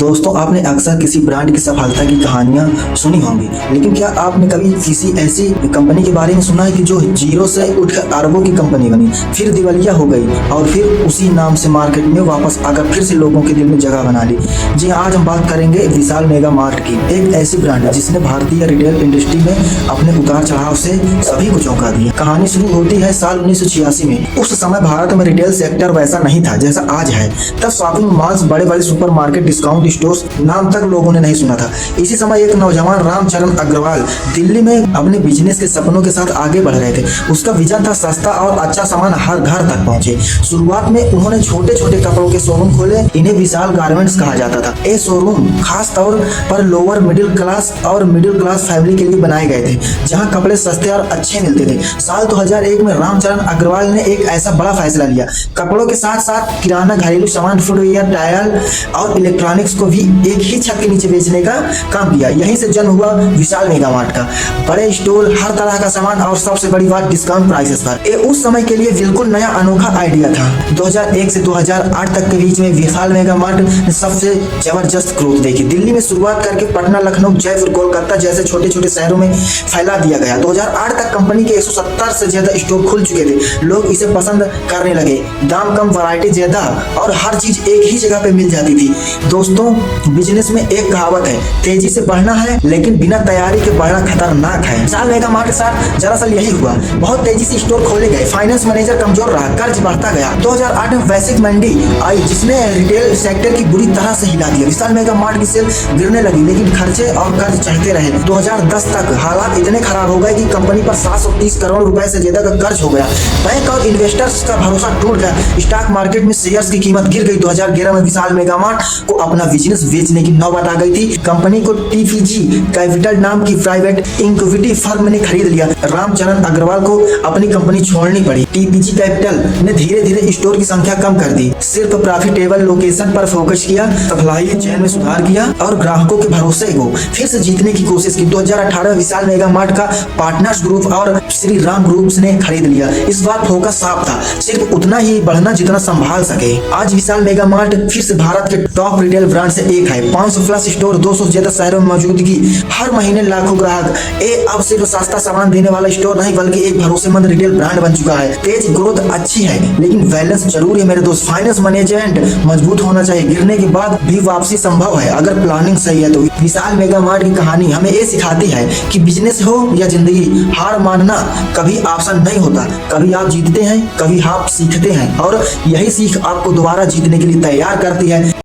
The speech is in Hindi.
दोस्तों, आपने अक्सर किसी ब्रांड की सफलता की कहानियां सुनी होंगी, लेकिन क्या आपने कभी किसी ऐसी कंपनी के बारे में सुना है कि जो जीरो से उठकर अरबों की कंपनी बनी, फिर दिवालिया हो गई और फिर उसी नाम से मार्केट में वापस आकर फिर से लोगों के दिल में जगह बना ली। जी आज हम बात करेंगे विशाल मेगा मार्ट की, एक ऐसी ब्रांड जिसने भारतीय रिटेल इंडस्ट्री में अपने उतार चढ़ाव से सभी को चौंका दिया। कहानी शुरू होती है साल 1986 में। उस समय भारत में रिटेल सेक्टर वैसा नहीं था जैसा आज है। तब शॉपिंग मॉल्स, बड़े बड़े सुपरमार्केट, डिस्काउंट स्टोर्स नाम तक लोगों ने नहीं सुना था। इसी समय एक नौजवान रामचरण अग्रवाल दिल्ली में अपने बिजनेस के सपनों के साथ आगे बढ़ रहे थे। उसका विजन था सस्ता और अच्छा सामान हर घर तक पहुंचे। शुरुआत में उन्होंने छोटे छोटे कपड़ों के शोरूम खोले। इन्हें विशाल गारमेंट्स कहा जाता था। ये शोरूम खास तौर पर लोअर मिडिल क्लास और मिडिल क्लास फैमिली के लिए बनाए गए थे, जहां कपड़े सस्ते और अच्छे मिलते थे। साल 2001 में रामचरण अग्रवाल ने एक ऐसा बड़ा फैसला लिया। कपड़ों के साथ साथ किराना, घरेलू सामान, फुटवियर, टायर और इलेक्ट्रॉनिक्स को भी एक ही छत के नीचे बेचने का काम किया। यहीं से जन्म हुआ विशाल मेगा मार्ट का। बड़े स्टोर, हर तरह का सामान और सबसे बड़ी बात डिस्काउंट प्राइसेस पर। ये उस समय के लिए बिल्कुल नया अनोखा आइडिया था। 2001 से 2008 तक के बीच में विशाल मेगा मार्ट ने सबसे जबरदस्त ग्रोथ देखी। दिल्ली में शुरुआत करके पटना, लखनऊ, जयपुर, कोलकाता जैसे छोटे छोटे शहरों में फैला दिया गया। 2008 तक कंपनी के 170 से ज्यादा स्टोर खुल चुके थे। लोग इसे पसंद करने लगे। दाम कम, वैरायटी ज्यादा और हर चीज एक ही जगह पे मिल जाती थी। दोस्तों, बिजनेस में एक कहावत है, तेजी से बढ़ना है लेकिन बिना तैयारी के बढ़ना खतरनाक है। विशाल मेगा मार्ट के साथ दरअसल यही हुआ। बहुत तेजी से स्टोर खोले गए, फाइनेंस मैनेजर कमजोर रहा, कर्ज बढ़ता गया। 2008 में वैश्विक मंदी आई जिसने रिटेल सेक्टर की बुरी तरह से हिला दिया। विशाल मेगा मार्ट की सेल गिरने लगी लेकिन खर्चे और कर्ज चढ़ते रहे। 2010 तक हालात इतने खराब हो गए कि कंपनी पर 730 करोड़ रुपए से ज्यादा का कर्ज हो गया। बैंक और इन्वेस्टर्स का भरोसा टूट गया। स्टॉक मार्केट में शेयर्स की कीमत गिर गई। 2011 में विशाल मेगा मार्ट को अपना बिजनेस बेचने की नौबत आ गई थी। कंपनी को टीपीजी कैपिटल नाम की प्राइवेट इक्विटी फर्म ने खरीद लिया। रामचरण अग्रवाल को अपनी कंपनी छोड़नी पड़ी। टीपीजी कैपिटल ने धीरे धीरे स्टोर की संख्या कम कर दी, सिर्फ प्रॉफिटेबल लोकेशन पर फोकस किया, सप्लाई चेन में सुधार किया और ग्राहकों के भरोसे को फिर से जीतने की कोशिश की। 2018 में विशाल मेगा मार्ट का पार्टनर्स ग्रुप और श्री राम ग्रुप्स ने खरीद लिया। इस बार फोकस साफ था, सिर्फ उतना ही बढ़ना जितना संभाल सके। आज विशाल मेगा मार्ट फिर से भारत के टॉप रिटेल ब्रांड से एक है। 500 प्लस स्टोर, 200 से ज्यादा शहरों में मौजूदगी, हर महीने लाखों ग्राहक। ये अब सिर्फ सस्ता सामान देने वाला स्टोर नहीं बल्कि एक भरोसेमंद रिटेल ब्रांड बन चुका है। तेज ग्रोथ अच्छी है लेकिन बैलेंस जरूरी है मेरे दोस्त। फाइनेंस मैनेजमेंट मजबूत होना चाहिए। गिरने के बाद भी वापसी संभव है अगर प्लानिंग सही है तो। विशाल मेगा मार्ट की कहानी हमें ये सिखाती है कि बिजनेस हो या जिंदगी, हार मानना कभी ऑप्शन नहीं होता। कभी आप जीतते हैं, कभी आप सीखते हैं और यही सीख आपको दोबारा जीतने के लिए तैयार करती है।